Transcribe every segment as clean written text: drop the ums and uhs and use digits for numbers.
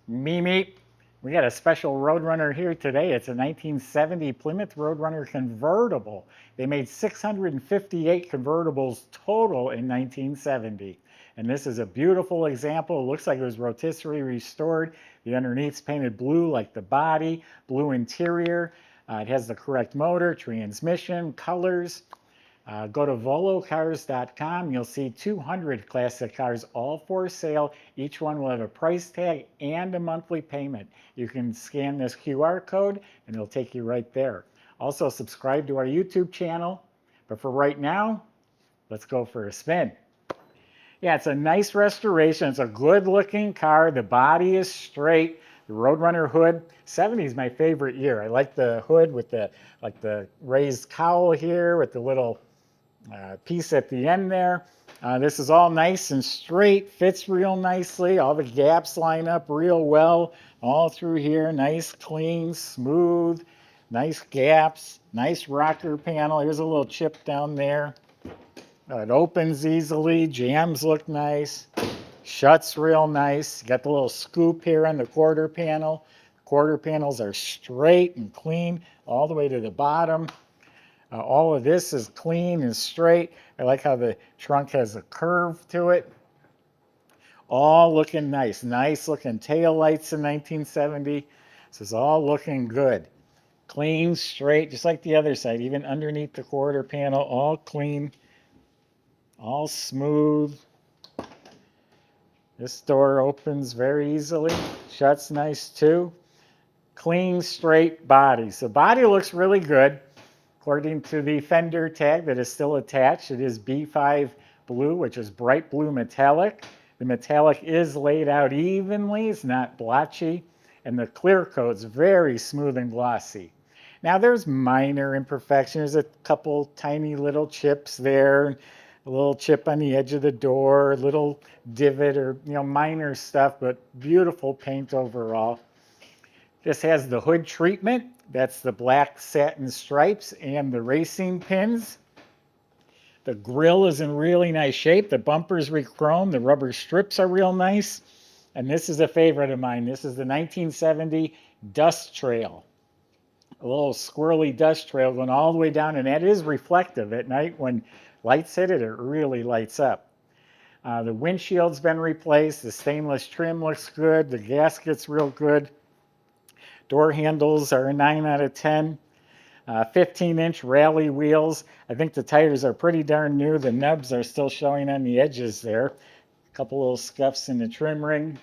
Mimi, we got a special Roadrunner here today. It's a 1970 Plymouth Roadrunner convertible. They made 658 convertibles total in 1970. And this is a beautiful example. It looks like it was rotisserie restored. The underneath's painted blue like the body, blue interior. It has the correct motor, transmission, colors. Go to volocars.com. You'll see 200 classic cars, all for sale. Each one will have a price tag and a monthly payment. You can scan this QR code and it'll take you right there. Also, subscribe to our YouTube channel. But for right now, let's go for a spin. Yeah, it's a nice restoration. It's a good looking car. The body is straight. The Roadrunner hood, 70 is my favorite year. I like the hood with the raised cowl here with the little piece at the end there. This is all nice and straight, fits real nicely. All the gaps line up real well all through here. Nice, clean, smooth, nice gaps, nice rocker panel. Here's a little chip down there. It opens easily, jams look nice, shuts real nice. You got the little scoop here on the quarter panel. Quarter panels are straight and clean all the way to the bottom. All of this is clean and straight. I like how the trunk has a curve to it. All looking nice. Nice looking tail lights in 1970. This is all looking good. Clean, straight, just like the other side. Even underneath the quarter panel, all clean, all smooth. This door opens very easily. Shuts nice too. Clean, straight body. So body looks really good. According to the fender tag that is still attached, it is B5 blue, which is bright blue metallic. The metallic is laid out evenly, it's not blotchy, and the clear coat's very smooth and glossy. Now there's minor imperfections, a couple tiny little chips there, a little chip on the edge of the door, a little divot or minor stuff, but beautiful paint overall. This has the hood treatment. That's the black satin stripes and the racing pins. The grille is in really nice shape. The bumper's rechromed. The rubber strips are real nice. And this is a favorite of mine. This is the 1970 Dust Trail. A little squirrely dust trail going all the way down, and that is reflective at night. When lights hit it, it really lights up. The windshield's been replaced. The stainless trim looks good. The gasket's real good. Door handles are a 9 out of 10. 15-inch rally wheels. I think the tires are pretty darn new. The nubs are still showing on the edges there. A couple little scuffs in the trim ring.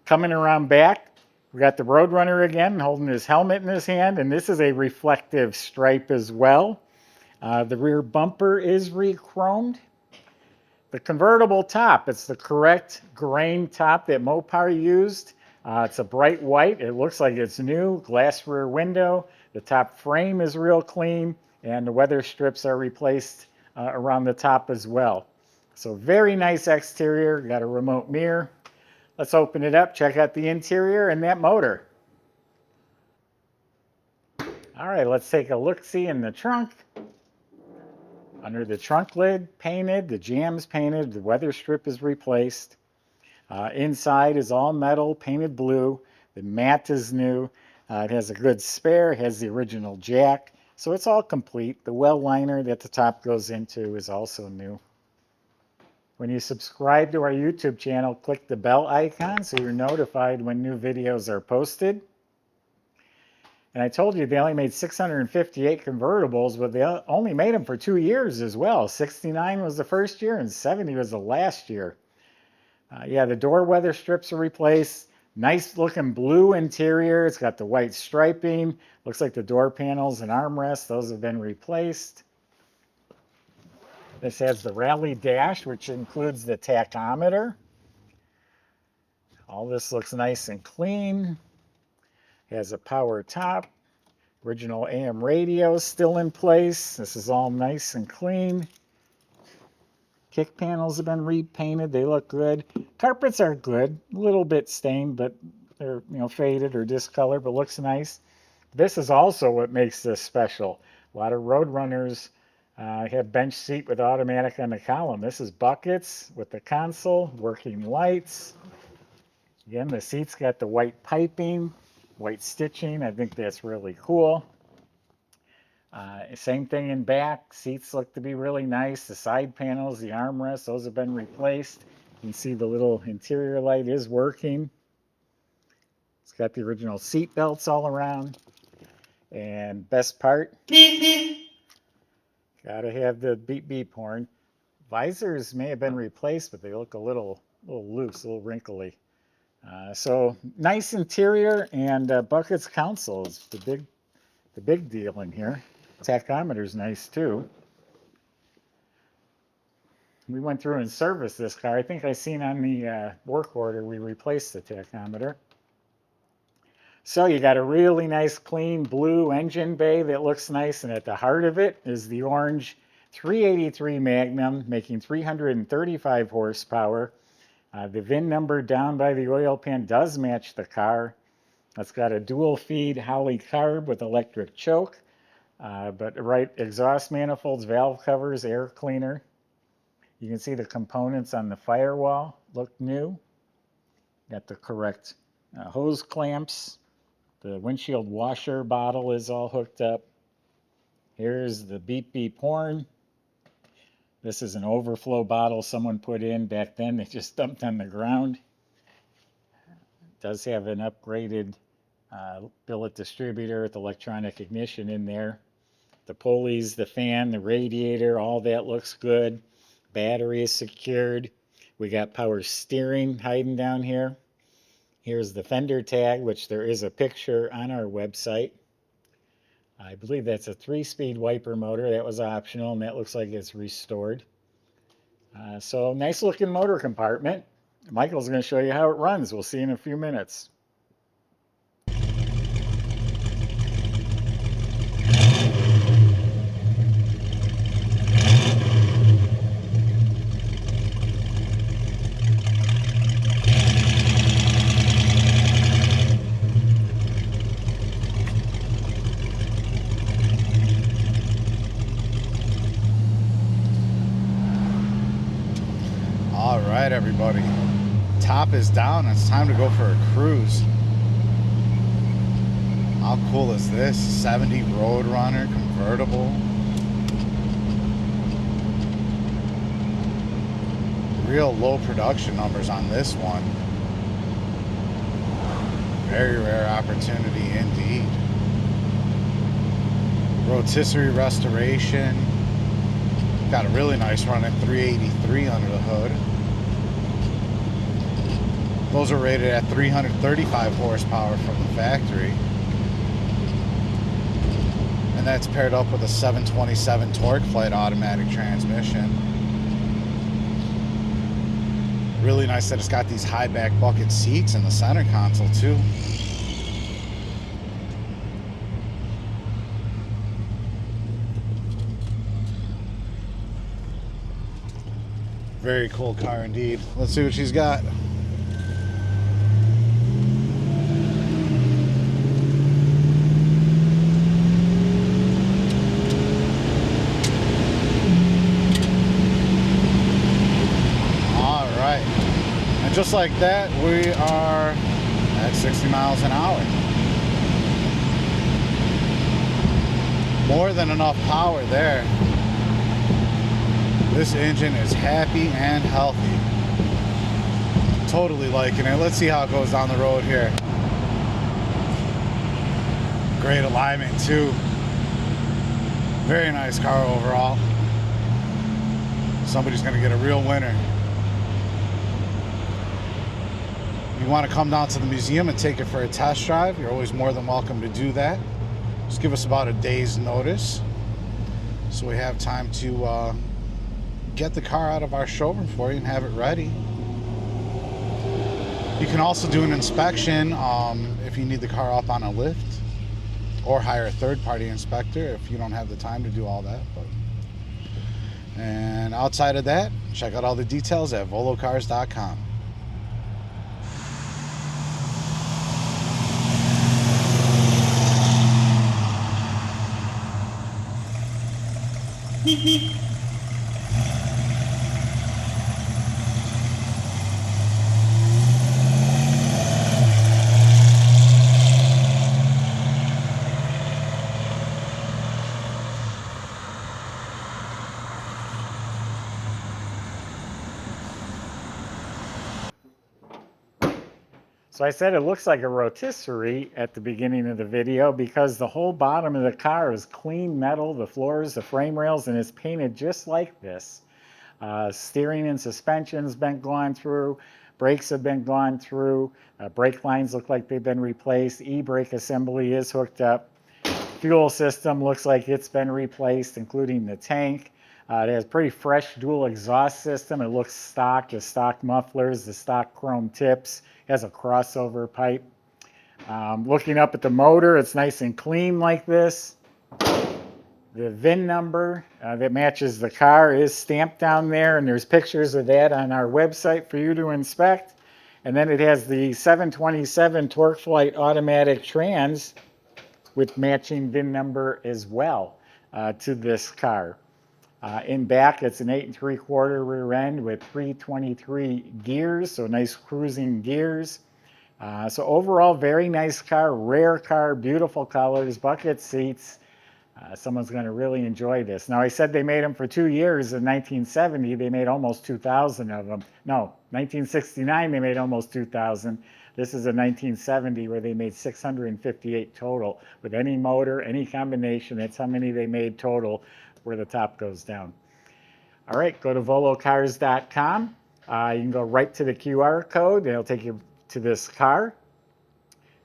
Coming around back, we got the Roadrunner again holding his helmet in his hand, and this is a reflective stripe as well. The rear bumper is rechromed. The convertible top, it's the correct grain top that Mopar used. It's a bright white. It looks like it's new. Glass rear window. The top frame is real clean, and the weather strips are replaced around the top as well. So very nice exterior. Got a remote mirror. Let's open it up, check out the interior and that motor. All right, let's take a look-see in the trunk. Under the trunk lid, painted. The jamb's painted. The weather strip is replaced. Inside is all metal, painted blue. The mat is new. It has a good spare, has the original jack. So it's all complete. The well liner that the top goes into is also new. When you subscribe to our YouTube channel, click the bell icon so you're notified when new videos are posted. And I told you they only made 658 convertibles, but they only made them for 2 years as well. 69 was the first year and 70 was the last year. Yeah, the door weather strips are replaced. Nice looking blue interior. It's got the white striping. Looks like the door panels and armrests. Those have been replaced. This has the rally dash, which includes the tachometer. All this looks nice and clean. Has a power top. Original AM radio still in place. This is all nice and clean. Kick panels have been repainted. They look good. Carpets are good. A little bit stained, but they're faded or discolored, but looks nice. This is also what makes this special. A lot of Roadrunners have bench seat with automatic on the column. This is buckets with the console, working lights. Again, the seat's got the white piping, white stitching. I think that's really cool. Same thing in back. Seats look to be really nice. The side panels, the armrests, those have been replaced. You can see the little interior light is working. It's got the original seat belts all around. And best part, gotta have the beep beep horn. Visors may have been replaced, but they look a little loose, a little wrinkly. So nice interior, and Bucket's console is the big deal in here. Tachometer's nice too. We went through and serviced this car. I think I seen on the work order we replaced the tachometer. So you got a really nice clean blue engine bay that looks nice, and at the heart of it is the orange 383 Magnum making 335 horsepower. The VIN number down by the oil pan does match the car. It's got a dual feed Holley carb with electric choke, but right exhaust manifolds, valve covers, air cleaner. You can see the components on the firewall look new. Got the correct hose clamps. The windshield washer bottle is all hooked up. Here's the beep beep horn. This is an overflow bottle someone put in back then. They just dumped on the ground. It does have an upgraded billet distributor with electronic ignition in there. The pulleys, the fan, the radiator, all that looks good. Battery is secured. We got power steering hiding down here. Here's the fender tag, which there is a picture on our website. I believe that's a 3-speed wiper motor. That was optional, and that looks like it's restored. So nice looking motor compartment. Michael's going to show you how it runs. We'll see in a few minutes. All right, everybody, top is down. It's time to go for a cruise. How cool is this? 70 Roadrunner convertible. Real low production numbers on this one. Very rare opportunity indeed. Rotisserie restoration. Got a really nice run at 383 under the hood. Those are rated at 335 horsepower from the factory. And that's paired up with a 727 torque flight automatic transmission. Really nice that it's got these high back bucket seats in the center console too. Very cool car indeed. Let's see what she's got. Just like that, we are at 60 miles an hour. More than enough power there. This engine is happy and healthy. Totally liking it. Let's see how it goes down the road here. Great alignment too. Very nice car overall. Somebody's gonna get a real winner. If you want to come down to the museum and take it for a test drive, you're always more than welcome to do that. Just give us about a day's notice so we have time to get the car out of our showroom for you and have it ready. You can also do an inspection if you need the car up on a lift, or hire a third-party inspector if you don't have the time to do all that. And outside of that, check out all the details at volocars.com. So I said it looks like a rotisserie at the beginning of the video because the whole bottom of the car is clean metal, the floors, the frame rails, and it's painted just like this. Steering and suspension's been gone through, brakes have been gone through, brake lines look like they've been replaced, e-brake assembly is hooked up, fuel system looks like it's been replaced, including the tank. It has pretty fresh dual exhaust system. It looks stock, the stock mufflers, the stock chrome tips. It has a crossover pipe. Looking up at the motor, it's nice and clean like this. The VIN number that matches the car is stamped down there, and there's pictures of that on our website for you to inspect. And then it has the 727 TorqueFlite automatic trans with matching VIN number as well to this car. In back, it's an 8 3/4 rear end with 323 gears, so nice cruising gears. So overall, very nice car, rare car, beautiful colors, bucket seats. Someone's going to really enjoy this. Now, I said they made them for 2 years. In 1970, they made almost 2,000 of them. No, 1969, they made almost 2,000. This is a 1970 where they made 658 total. With any motor, any combination, that's how many they made total where the top goes down. All right, go to volocars.com. You can go right to the QR code. It'll take you to this car.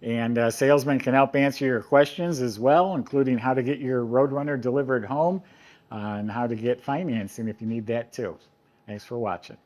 And salesmen can help answer your questions as well, including how to get your Roadrunner delivered home and how to get financing if you need that too. Thanks for watching.